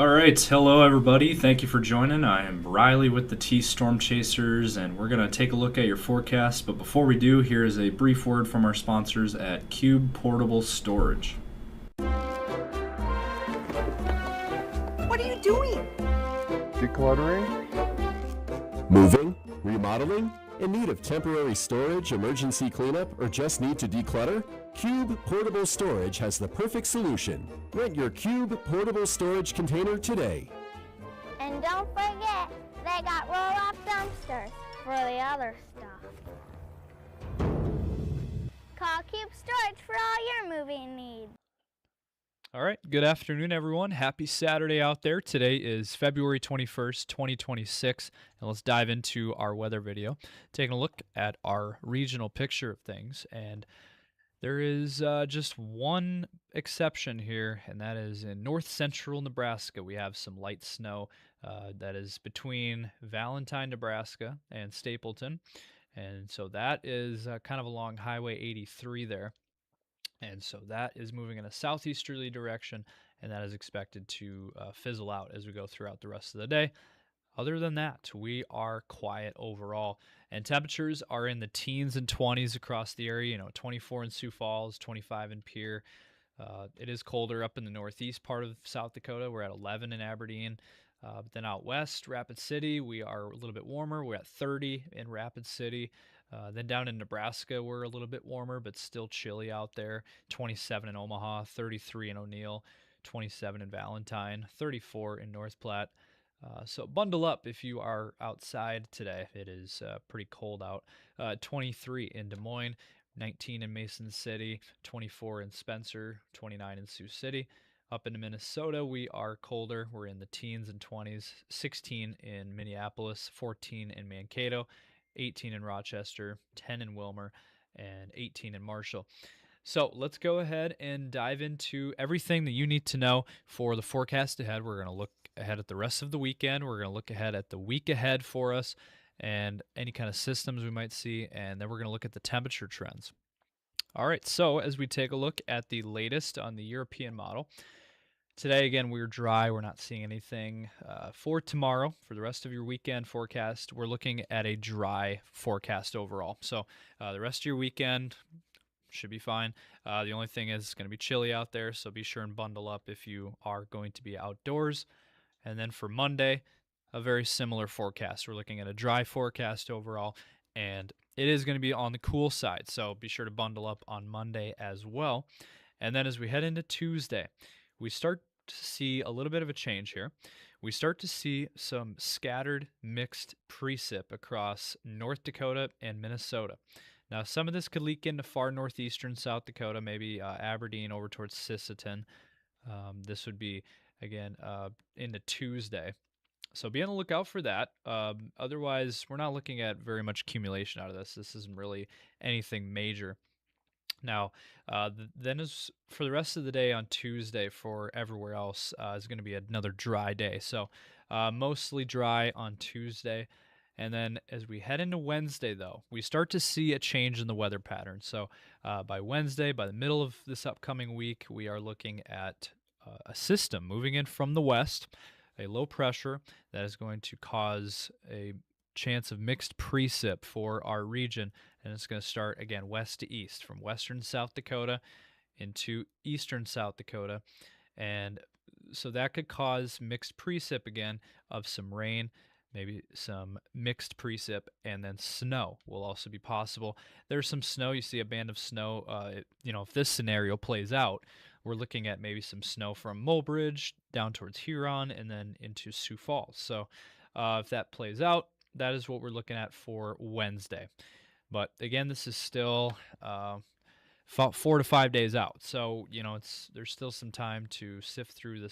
All right, hello everybody. Thank you for joining. I am Riley with the T Storm Chasers, and we're going to take a look at your forecast. But before we do, here is a brief word from our sponsors at Cube Portable Storage. What are you doing? Decluttering? Moving? Remodeling? In need of temporary storage, emergency cleanup, or just need to declutter? Cube Portable Storage has the perfect solution. Rent your Cube Portable Storage container today. And don't forget, they got roll-off dumpsters for the other stuff. Call Cube Storage for all your moving needs. All right, good afternoon, everyone. Happy Saturday out there. Today is February 21st, 2026, and let's dive into our weather video, taking a look at our regional picture of things. And there is just one exception here, and that is in north central Nebraska. We have some light snow that is between Valentine, Nebraska, and Stapleton. And so that is kind of along Highway 83 there. And so that is moving in a southeasterly direction, and that is expected to fizzle out as we go throughout the rest of the day. Other than that, we are quiet overall, and temperatures are in the teens and 20s across the area. 24 in Sioux Falls, 25 in Pierre. It is colder up in the northeast part of South Dakota. We're at 11 in Aberdeen. But then out west, Rapid City, we are a little bit warmer. We're at 30 in Rapid City. Then down in Nebraska, we're a little bit warmer, but still chilly out there. 27 in Omaha, 33 in O'Neill, 27 in Valentine, 34 in North Platte. So bundle up if you are outside today. It is pretty cold out. 23 in Des Moines, 19 in Mason City, 24 in Spencer, 29 in Sioux City. Up into Minnesota, we are colder. We're in the teens and 20s, 16 in Minneapolis, 14 in Mankato, 18 in Rochester, 10 in Wilmer, and 18 in Marshall. So let's go ahead and dive into everything that you need to know for the forecast ahead. We're going to look ahead at the rest of the weekend. We're going to look ahead at the week ahead for us and any kind of systems we might see, and then we're going to look at the temperature trends. All right, so as we take a look at the latest on the European model, today, again, we're dry. We're not seeing anything. For tomorrow, for the rest of your weekend forecast, we're looking at a dry forecast overall. So the rest of your weekend should be fine. The only thing is it's going to be chilly out there, so be sure and bundle up if you are going to be outdoors. And then for Monday, a very similar forecast. We're looking at a dry forecast overall, and it is going to be on the cool side, so be sure to bundle up on Monday as well. And then as we head into Tuesday, we start to see a little bit of a change here. We start to see some scattered mixed precip across North Dakota and Minnesota. Now, some of this could leak into far northeastern South Dakota, maybe Aberdeen over towards Sisseton. This would be, again, into Tuesday. So be on the lookout for that. Otherwise, we're not looking at very much accumulation out of this. This isn't really anything major. Now, then as for the rest of the day on Tuesday for everywhere else is going to be another dry day. So mostly dry on Tuesday. And then as we head into Wednesday, though, we start to see a change in the weather pattern. So by Wednesday, by the middle of this upcoming week, we are looking at a system moving in from the west, a low pressure that is going to cause a chance of mixed precip for our region, and it's going to start again west to east from western South Dakota into eastern South Dakota, and so that could cause mixed precip again of some rain, maybe some mixed precip, and then snow will also be possible. There's some snow. You see a band of snow. If this scenario plays out, we're looking at maybe some snow from Mulbridge down towards Huron and then into Sioux Falls. So if that plays out, that is what we're looking at for Wednesday. But again, this is still 4 to 5 days out. So, there's still some time to sift through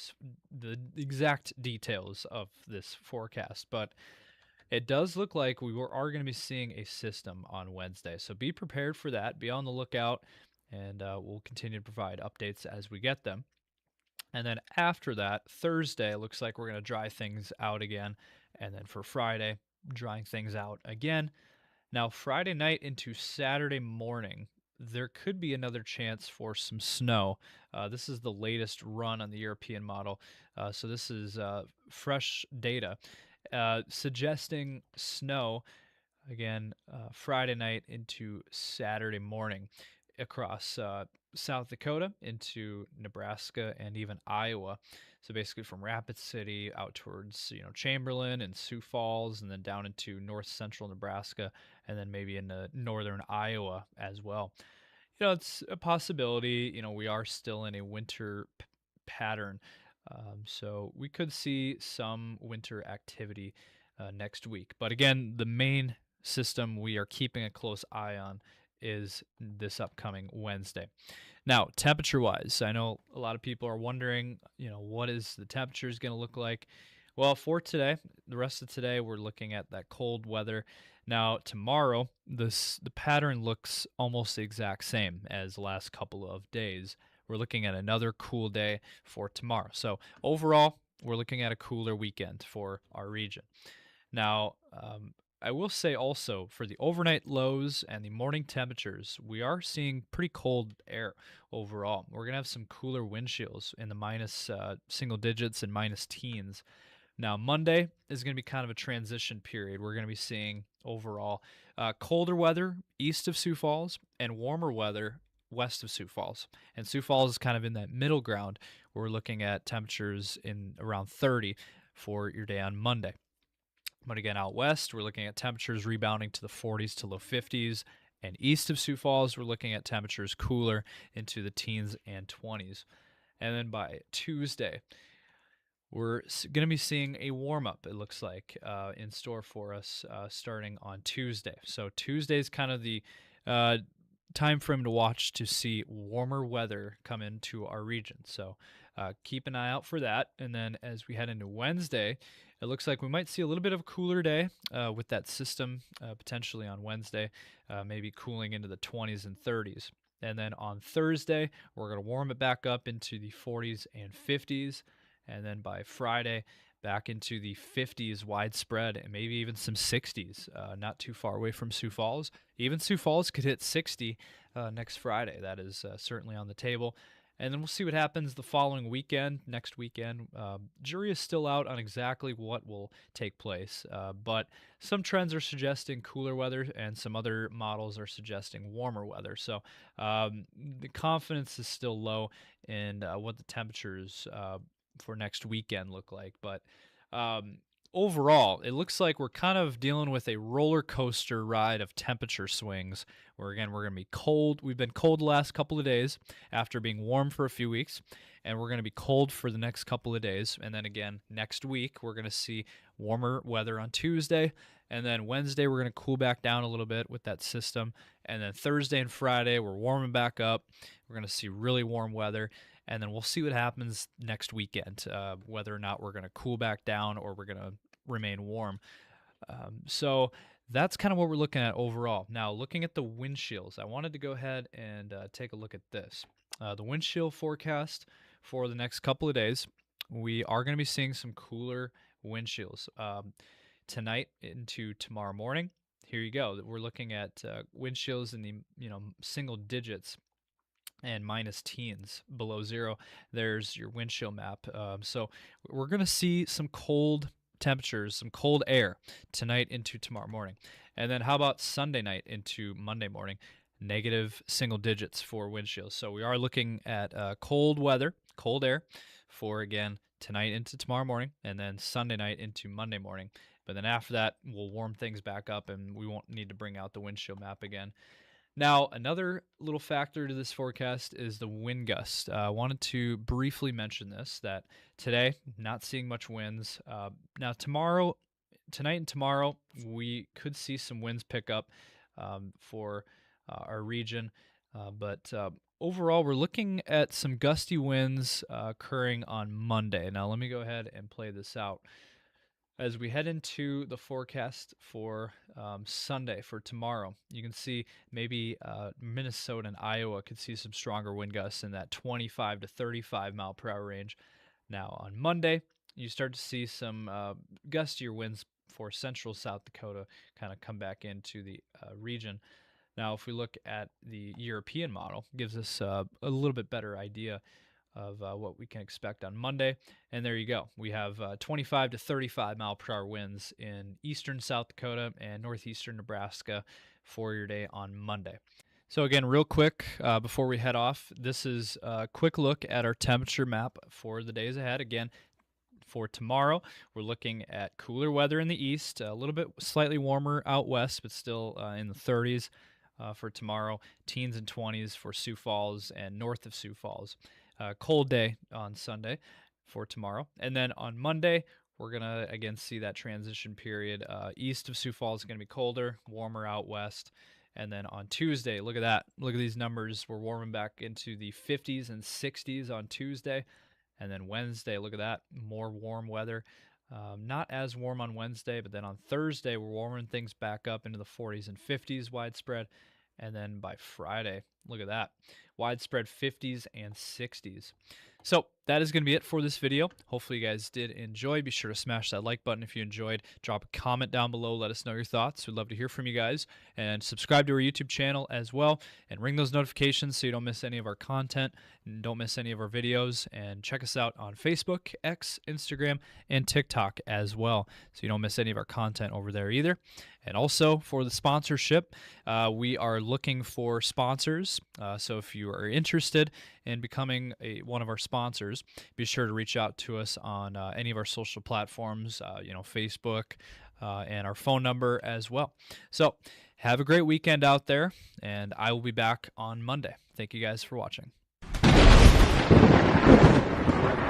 the exact details of this forecast. But it does look like we are going to be seeing a system on Wednesday. So be prepared for that. Be on the lookout, and we'll continue to provide updates as we get them. And then after that, Thursday, it looks like we're going to dry things out again. And then for Friday, drying things out again. Now, Friday night into Saturday morning, there could be another chance for some snow. This is the latest run on the European model, so this is fresh data suggesting snow again Friday night into Saturday morning across South Dakota into Nebraska and even Iowa. So basically from Rapid City out towards Chamberlain and Sioux Falls, and then down into north central Nebraska, and then maybe into northern Iowa as well. It's a possibility. We are still in a winter pattern. So we could see some winter activity next week. But again, the main system we are keeping a close eye on is this upcoming Wednesday. Now, temperature-wise, I know a lot of people are wondering, what is the temperatures going to look like? Well, for today, the rest of today, we're looking at that cold weather. Now, tomorrow, the pattern looks almost the exact same as the last couple of days. We're looking at another cool day for tomorrow. So overall, we're looking at a cooler weekend for our region. Now, I will say also for the overnight lows and the morning temperatures, we are seeing pretty cold air overall. We're going to have some cooler wind chills in the minus single digits and minus teens. Now, Monday is going to be kind of a transition period. We're going to be seeing overall colder weather east of Sioux Falls and warmer weather west of Sioux Falls. And Sioux Falls is kind of in that middle ground where we're looking at temperatures in around 30 for your day on Monday. But again, out west, we're looking at temperatures rebounding to the 40s to low 50s. And east of Sioux Falls, we're looking at temperatures cooler into the teens and 20s. And then by Tuesday, we're going to be seeing a warm-up, it looks like, in store for us starting on Tuesday. So Tuesday is kind of the time frame to watch to see warmer weather come into our region. So keep an eye out for that. And then as we head into Wednesday, it looks like we might see a little bit of a cooler day with that system potentially on Wednesday, maybe cooling into the 20s and 30s. And then on Thursday, we're going to warm it back up into the 40s and 50s. And then by Friday, back into the 50s widespread and maybe even some 60s, not too far away from Sioux Falls. Even Sioux Falls could hit 60 next Friday. That is certainly on the table. And then we'll see what happens the following weekend, next weekend. Jury is still out on exactly what will take place, but some trends are suggesting cooler weather and some other models are suggesting warmer weather. So the confidence is still low in what the temperatures for next weekend look like. But overall, it looks like we're kind of dealing with a roller coaster ride of temperature swings where, again, we're going to be cold. We've been cold the last couple of days after being warm for a few weeks, and we're going to be cold for the next couple of days. And then again, next week, we're going to see warmer weather on Tuesday. And then Wednesday, we're going to cool back down a little bit with that system. And then Thursday and Friday, we're warming back up. We're going to see really warm weather. And then we'll see what happens next weekend, whether or not we're going to cool back down or we're going to remain warm. So that's kind of what we're looking at overall. Now, looking at the wind chills, I wanted to go ahead and take a look at this. The wind chill forecast for the next couple of days, we are going to be seeing some cooler wind chills tonight into tomorrow morning. Here you go. We're looking at wind chills in the single digits and minus teens below zero. There's your wind chill map. So we're going to see some cold temperatures, some cold air tonight into tomorrow morning. And then how about Sunday night into Monday morning? Negative single digits for wind chills. So we are looking at cold weather, cold air for, again, tonight into tomorrow morning, and then Sunday night into Monday morning. But then after that, we'll warm things back up and we won't need to bring out the wind chill map again. Now, another little factor to this forecast is the wind gust. I wanted to briefly mention this, that today, not seeing much winds. Now, tonight and tomorrow, we could see some winds pick up for our region. But overall, we're looking at some gusty winds occurring on Monday. Now, let me go ahead and play this out. As we head into the forecast for Sunday, for tomorrow, you can see maybe Minnesota and Iowa could see some stronger wind gusts in that 25 to 35 mile per hour range. Now on Monday, you start to see some gustier winds for central South Dakota kind of come back into the region. Now, if we look at the European model, it gives us a little bit better idea of what we can expect on Monday. And there you go. We have 25 to 35 mile per hour winds in eastern South Dakota and northeastern Nebraska for your day on Monday. So again, real quick, before we head off, this is a quick look at our temperature map for the days ahead. Again, for tomorrow, we're looking at cooler weather in the east, a little bit slightly warmer out west, but still in the 30s for tomorrow, teens and 20s for Sioux Falls and north of Sioux Falls. Cold day on Sunday for tomorrow. And then on Monday, we're going to, again, see that transition period. East of Sioux Falls is going to be colder, warmer out west. And then on Tuesday, look at that. Look at these numbers. We're warming back into the 50s and 60s on Tuesday. And then Wednesday, look at that, more warm weather. Not as warm on Wednesday, but then on Thursday, we're warming things back up into the 40s and 50s widespread. And then by Friday, look at that, widespread 50s and 60s. So that is going to be it for this video. Hopefully you guys did enjoy. Be sure to smash that like button if you enjoyed. Drop a comment down below. Let us know your thoughts. We'd love to hear from you guys. And subscribe to our YouTube channel as well. And ring those notifications so you don't miss any of our content and don't miss any of our videos. And check us out on Facebook, X, Instagram, and TikTok as well, so you don't miss any of our content over there either. And also for the sponsorship, we are looking for sponsors. So if you are interested in becoming one of our sponsors, be sure to reach out to us on any of our social platforms, Facebook, and our phone number as well. So have a great weekend out there, and I will be back on Monday. Thank you guys for watching.